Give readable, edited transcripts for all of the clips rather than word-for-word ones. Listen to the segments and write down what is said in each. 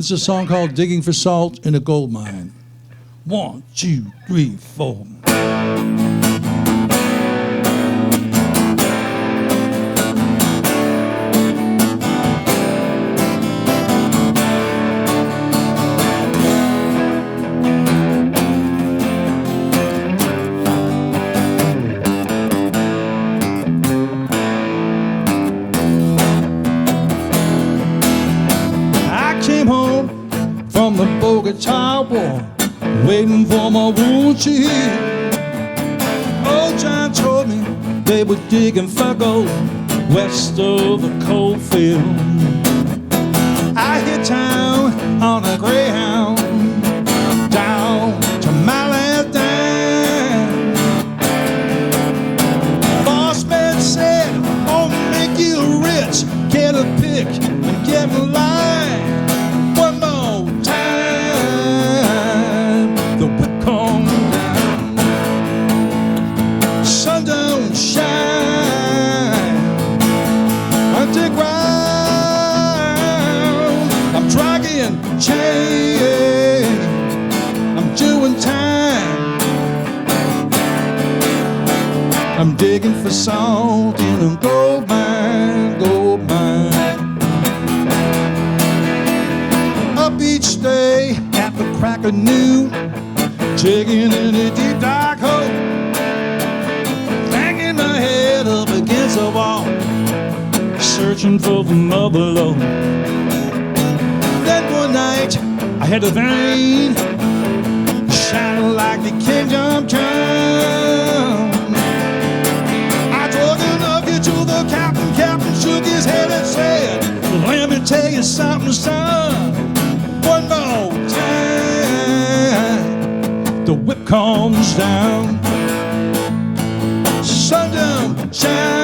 This is a song called Digging for Salt in a Gold Mine. 1, 2, 3, 4. Came home from the Bogota war, waiting for my wound to heal. Old John told me they were digging for gold west of the coal field. I hit town on a Greyhound down to my last dime. Boss man said, "I'll make you rich, get a pick and get in line." Chain, I'm doing time. I'm digging for salt in a gold mine, gold mine. Up each day at the crack of noon, digging in a deep dark hole, banging my head up against the wall, searching for the mother lode. Then one night I had a vein shining like the kingdom come. I drug enough you to the captain. Captain shook his head and said, "Let me tell you something, son. One more time." The whip comes down, sundown shine.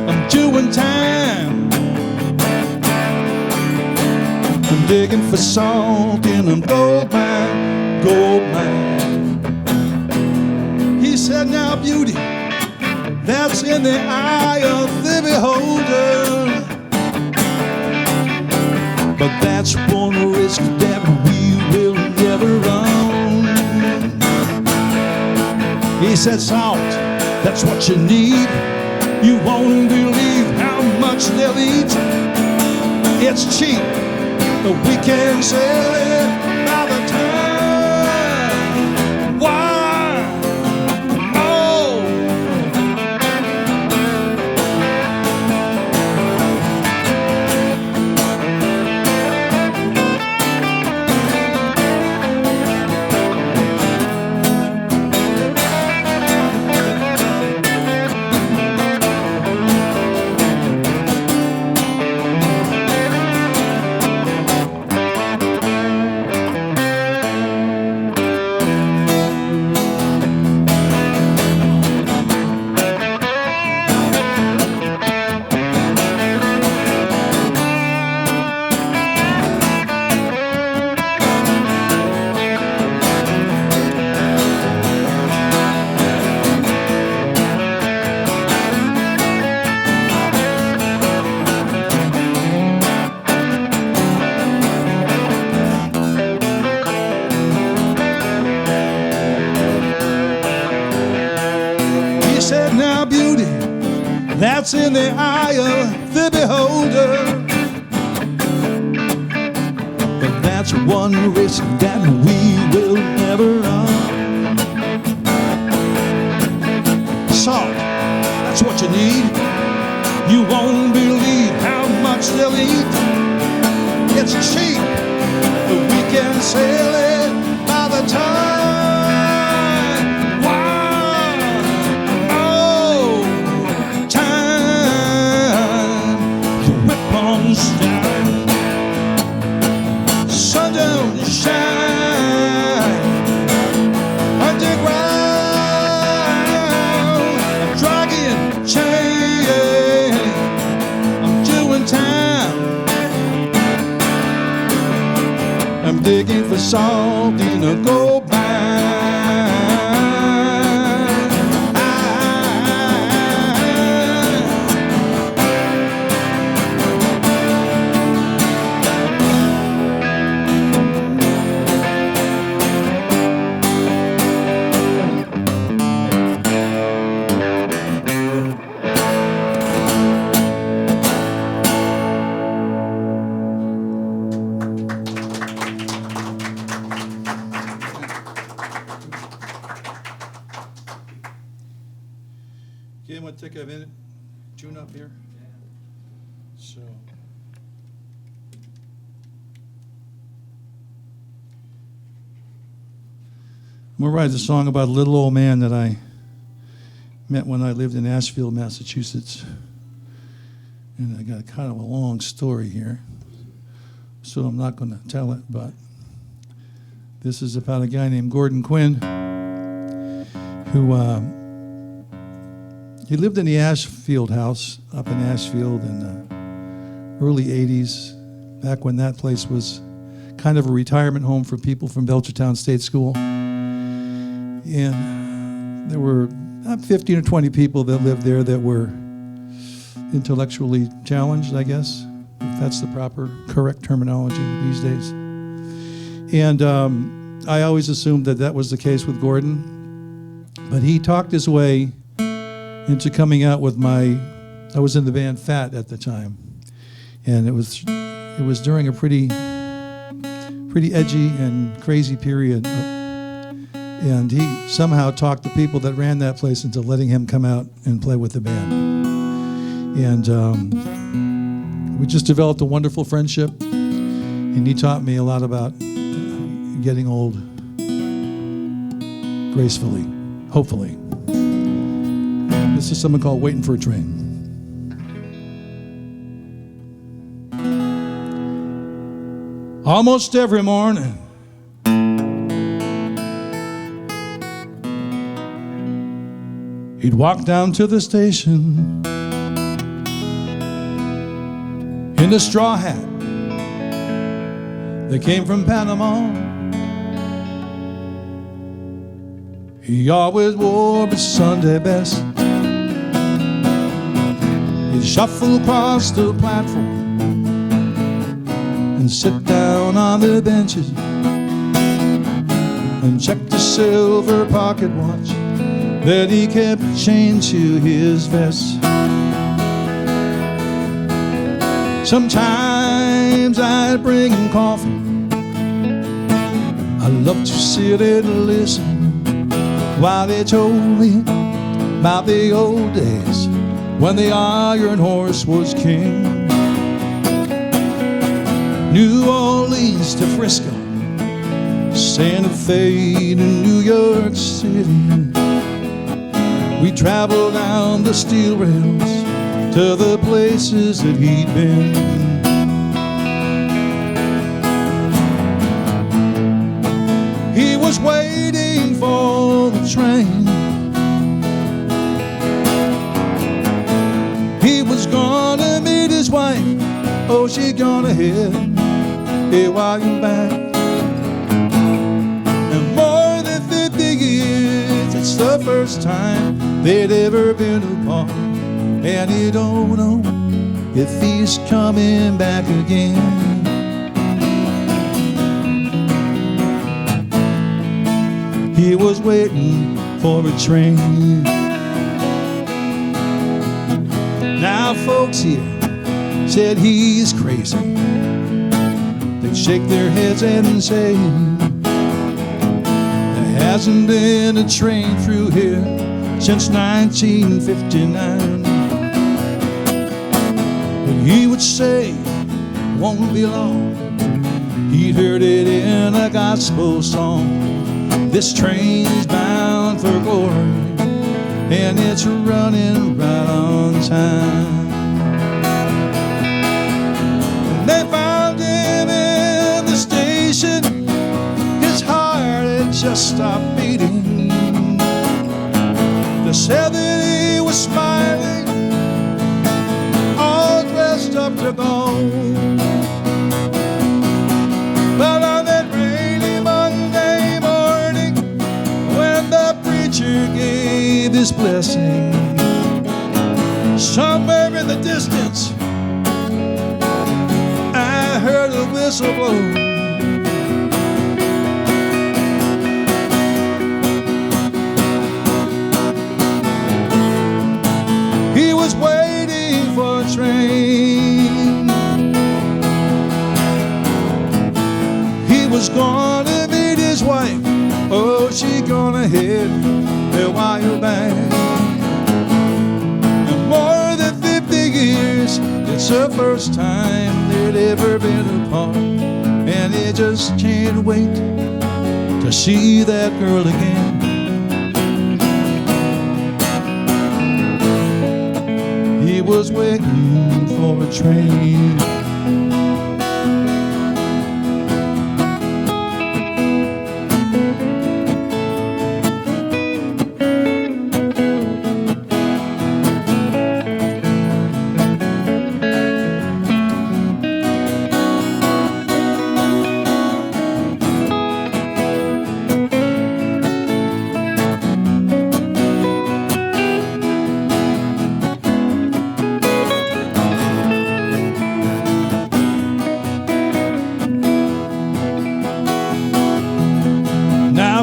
I'm doing time. I'm digging for salt in a gold mine, gold mine. He said, "Now beauty, that's in the eye of the beholder, but that's one risk that we will never run." He said, "Salt, that's what you need. You won't believe how much they'll eat. It's cheap, but we can sell it by the time. Why? Oh." Said, "Now beauty, that's in the eye of the beholder, but that's one risk that we will never run." Salt, that's what you need. You won't believe how much they'll eat. It's cheap, but we can sell it by the time. Down, sundown shine, underground. I'm dragging chain. I'm doing time. I'm digging for salt in a gold mine. I want to take a minute, tune up here? So. I'm going to write a song about a little old man that I met when I lived in Ashfield, Massachusetts. And I got kind of a long story here, so I'm not going to tell it, but this is about a guy named Gordon Quinn who he lived in the Ashfield house up in Ashfield in the early 80s, back when that place was kind of a retirement home for people from Belchertown State School. And there were 15 or 20 people that lived there that were intellectually challenged, I guess, if that's the proper, correct terminology these days. And I always assumed that that was the case with Gordon. But he talked his way into coming out with I was in the band Fat at the time. And it was during a pretty edgy and crazy period. And he somehow talked the people that ran that place into letting him come out and play with the band. And we just developed a wonderful friendship. And he taught me a lot about getting old gracefully, hopefully. This is something called Waiting for a Train. Almost every morning, he'd walk down to the station in a straw hat that came from Panama. He always wore his Sunday best. He'd shuffle across the platform and sit down on the benches and check the silver pocket watch that he kept chained to his vest. Sometimes I'd bring him coffee. I loved to sit and listen while they told me about the old days when the iron horse was king. New Orleans to Frisco, Santa Fe to New York City. We traveled down the steel rails to the places that he'd been. He was waiting for the train. He was gonna meet his wife. Oh, she gone ahead. Hey, while you're back. And more than 50 years, it's the first time they'd ever been apart. And he don't know if he's coming back again. He was waiting for a train. Now folks here said he's crazy. They shake their heads and say there hasn't been a train through here since 1959. But he would say, won't be long. He'd heard it in a gospel song. This train's bound for glory, and it's running right on time. They found him in the station. His heart had just stopped beating. They said that he was smiling, all dressed up to go. But on that rainy Monday morning, when the preacher gave his blessing, somewhere in the distance I heard a whistle blow. He was waiting for a train. He was gonna meet his wife. Oh, she gonna head there while you're back. It's the first time they'd ever been apart, and he just can't wait to see that girl again. He was waiting for a train.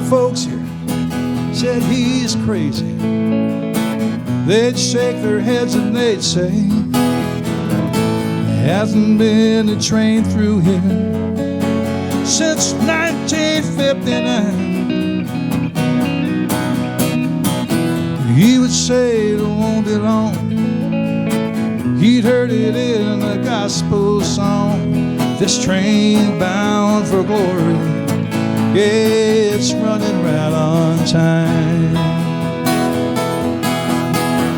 Folks here said he's crazy. They'd shake their heads and they'd say, there hasn't been a train through here since 1959. He would say it won't be long. He'd heard it in a gospel song. This train bound for glory, yeah, it's running right on time.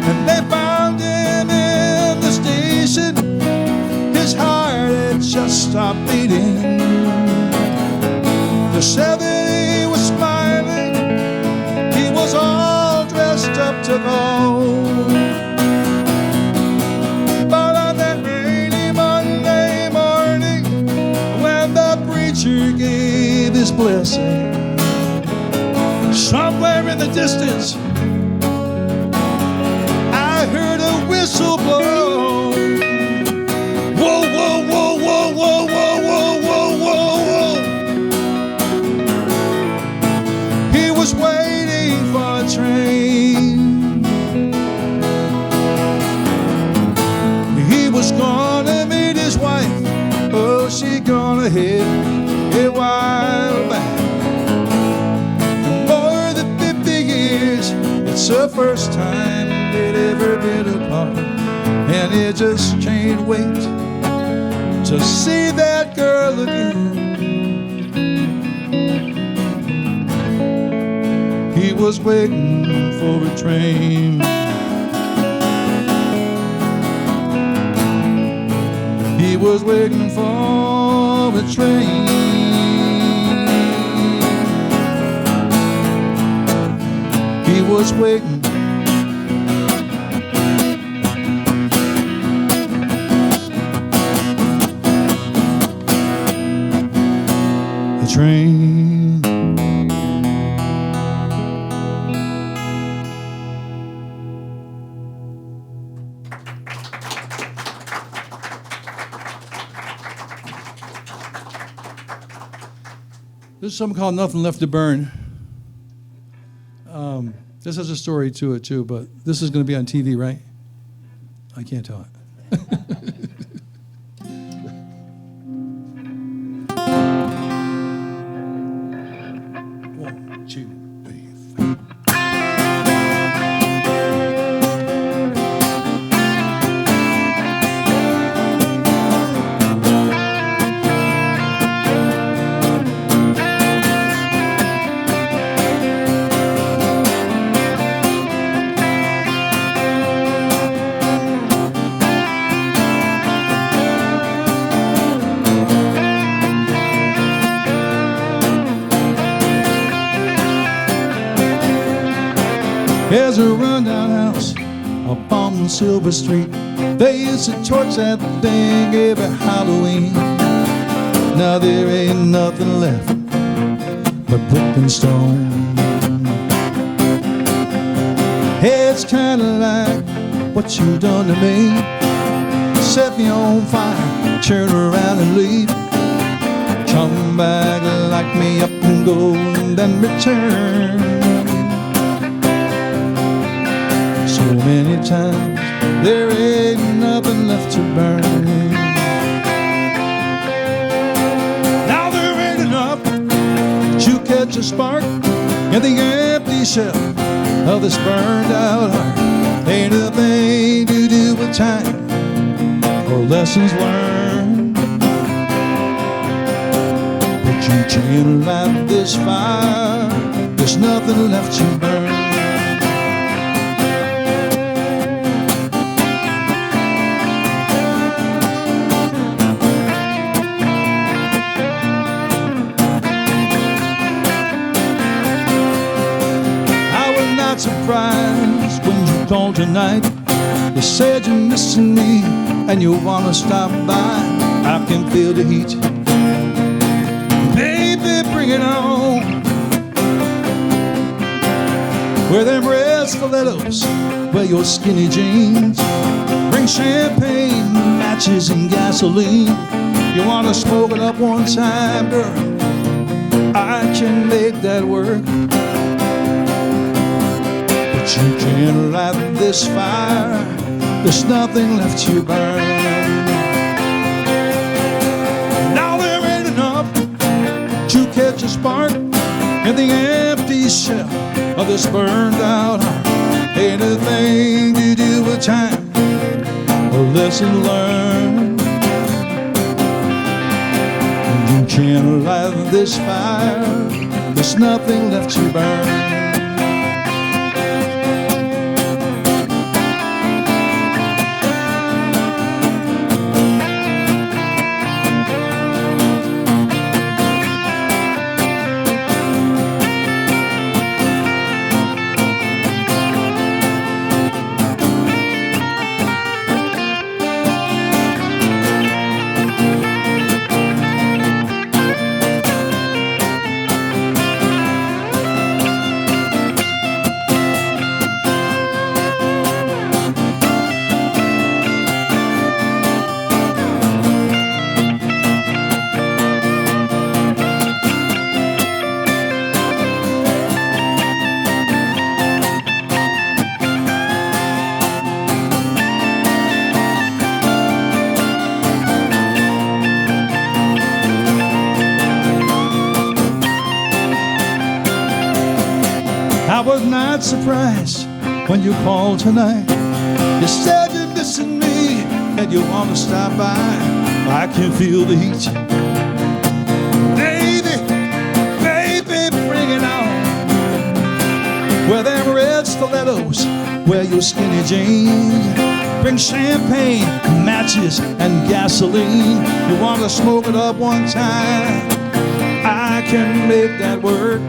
And they found him in the station. His heart had just stopped beating. The 70 was smiling. He was all dressed up to go. But on that rainy Monday morning, when the preacher gave his blessing, somewhere in the distance I heard a whistle blow. Whoa, whoa, whoa, whoa, whoa, whoa, whoa, whoa, whoa, whoa. He was waiting for a train. He was gonna meet his wife. Oh, she gonna hit a while back. More than 50 years, it's the first time they'd ever been apart, and he just can't wait to see that girl again. He was waiting for a train. He was waiting for a train. He was waiting. A train. This is something called Nothing Left to Burn. This has a story to it too, but this is going to be on TV, right? I can't tell it. One, two, three, four. There's a rundown house up on Silver Street. They used to torch that thing every Halloween. Now there ain't nothing left but brick and stone. It's kinda like what you done to me. Set me on fire, turn around and leave. Come back, light me up and go, and then return. So many times, there ain't nothing left to burn. Now there ain't enough to catch a spark in the empty shell of this burned out heart. Ain't a thing to do with time, or lessons learned. But you can't light this fire, there's nothing left to burn. Surprised when you called tonight. You said you're missing me and you wanna stop by. I can feel the heat, baby, bring it on. Wear them red stilettos, wear your skinny jeans. Bring champagne, matches and gasoline. You wanna smoke it up one time, girl? I can make that work. You can't light this fire, there's nothing left to burn. Now there ain't enough to catch a spark in the empty shell of this burned out heart. Anything to do with time, a lesson learned. You can't light this fire, there's nothing left to burn. I was not surprised when you called tonight. You said you're missing me and you want to stop by. I can feel the heat, baby, baby, bring it on. Wear them red stilettos, wear your skinny jeans. Bring champagne, matches and gasoline. You want to smoke it up one time? I can make that work.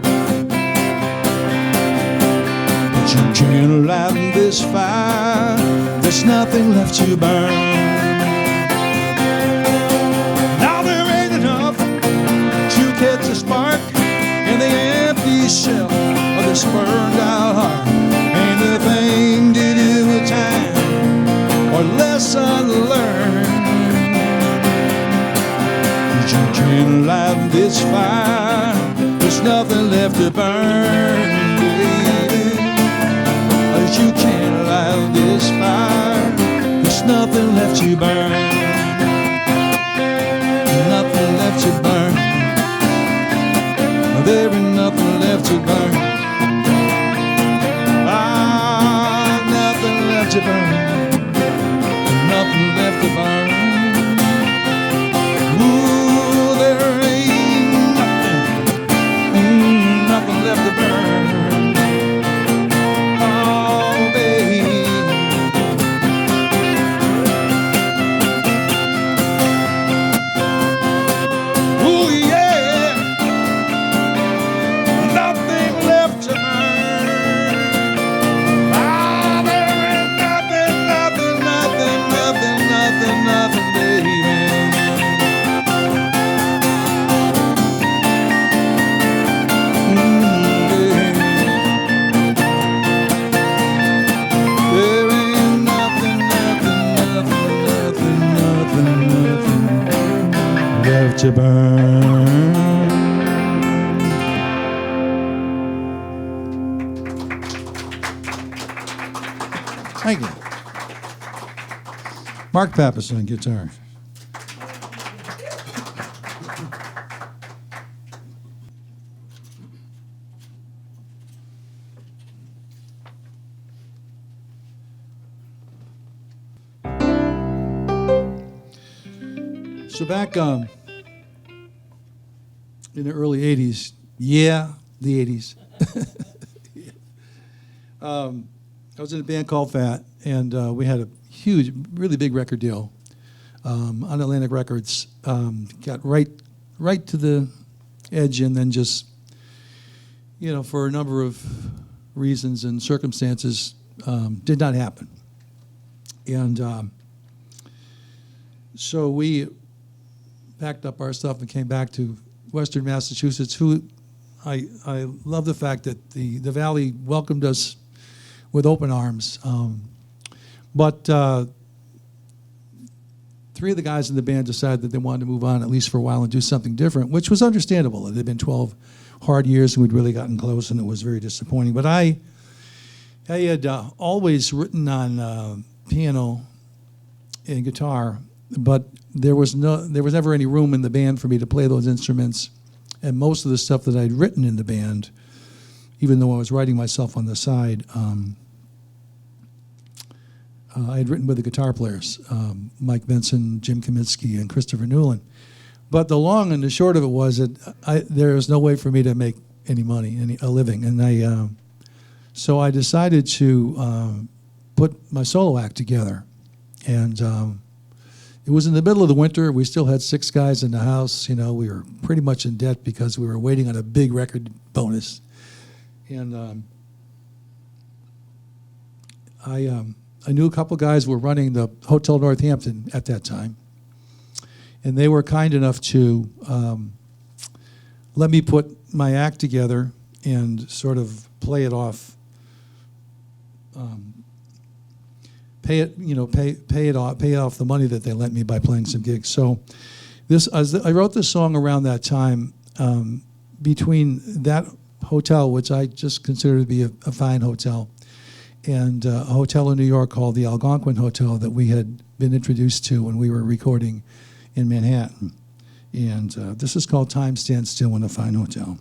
You can't light this fire, there's nothing left to burn. Now there ain't enough to catch a spark in the empty shell of this burned out heart. Anything to do with time or lesson learned. You can't light this fire, there's nothing left to burn, baby. You can't light this fire, there's nothing left to burn. Nothing left to burn. There ain't nothing left to burn. Ah, nothing left to burn. Nothing left to burn. Ooh, there ain't nothing, nothing left to burn. To burn. Thank you. Mark Pappas on guitar. So back in the early 80s, the 80s, I was in a band called Fat, and we had a huge, really big record deal on Atlantic Records. Got right to the edge, and then just, for a number of reasons and circumstances, did not happen. And so we packed up our stuff and came back to Western Massachusetts, who I love the fact that the Valley welcomed us with open arms. But three of the guys in the band decided that they wanted to move on, at least for a while, and do something different, which was understandable. It had been 12 hard years, and we'd really gotten close, and it was very disappointing. But I had always written on piano and guitar, but there was never any room in the band for me to play those instruments. And most of the stuff that I'd written in the band, even though I was writing myself on the side, I had written with the guitar players, Mike Benson, Jim Kaminsky, and Christopher Newland. But the long and the short of it was that there was no way for me to make any money, a living. And so I decided to put my solo act together. And it was in the middle of the winter. We still had 6 guys in the house. We were pretty much in debt because we were waiting on a big record bonus. And I knew a couple guys were running the Hotel Northampton at that time. And they were kind enough to let me put my act together and sort of play it off, pay off the money that they lent me by playing some gigs. So I wrote this song around that time, between that hotel, which I just consider to be a fine hotel, and a hotel in New York called the Algonquin Hotel that we had been introduced to when we were recording in Manhattan. And this is called Time Stands Still in a Fine Hotel.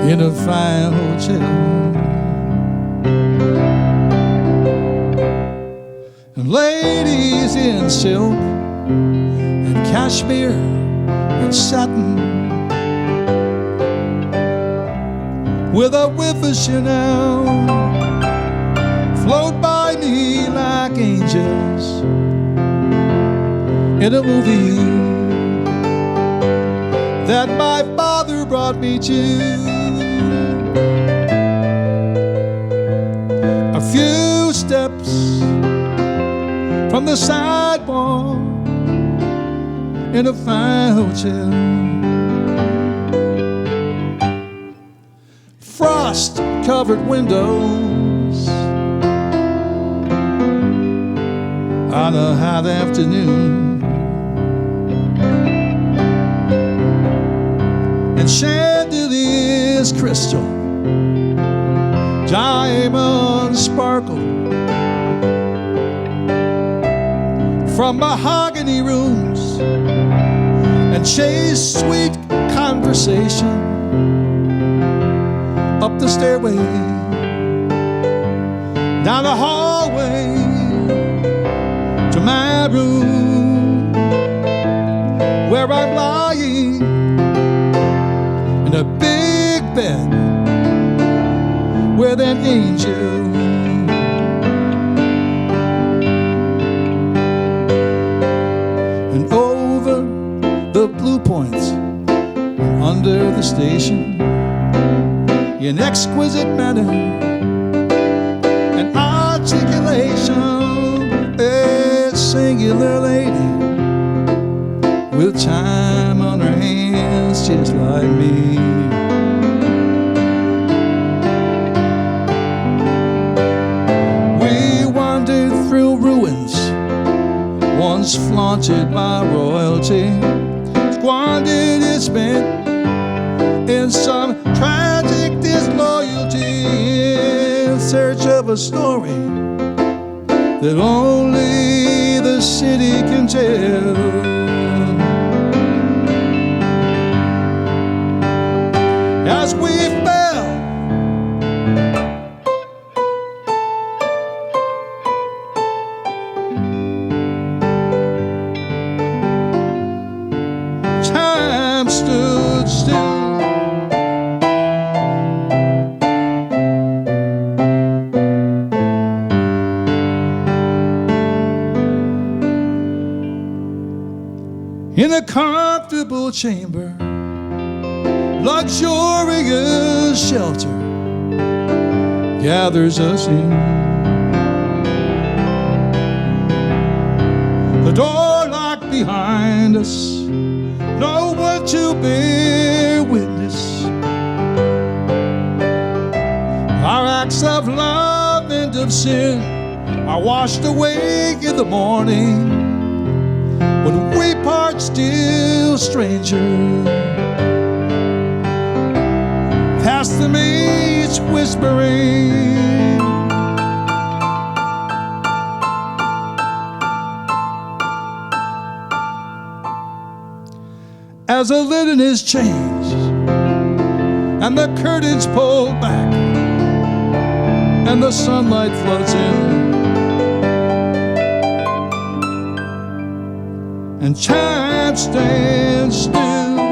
In a fine hotel, and ladies in silk and cashmere and satin, with a whiff of Chanel, float by me like angels in a movie that my father brought me to. A few steps from the sidewalk in a fine hotel. Frost-covered windows on a hot afternoon, and chandeliers crystal, diamonds sparkle from mahogany rooms, and chase sweet conversation up the stairway, down the hallway to my room, where I'm lying in a big bed with an angel blue points under the station in exquisite manner and articulation. A singular lady with time on her hands, just like me. We wandered through ruins once flaunted by royalty, squandered and spent in some tragic disloyalty, in search of a story that only the city can tell. As we fell, time stood still. In a comfortable chamber, luxurious shelter gathers us in. The door locked behind us, no one to bear witness. Our acts of love and of sin are washed away in the morning, when we part still strangers, past the maids whispering. As the linen is changed and the curtains pulled back and the sunlight floods in, and time stands still.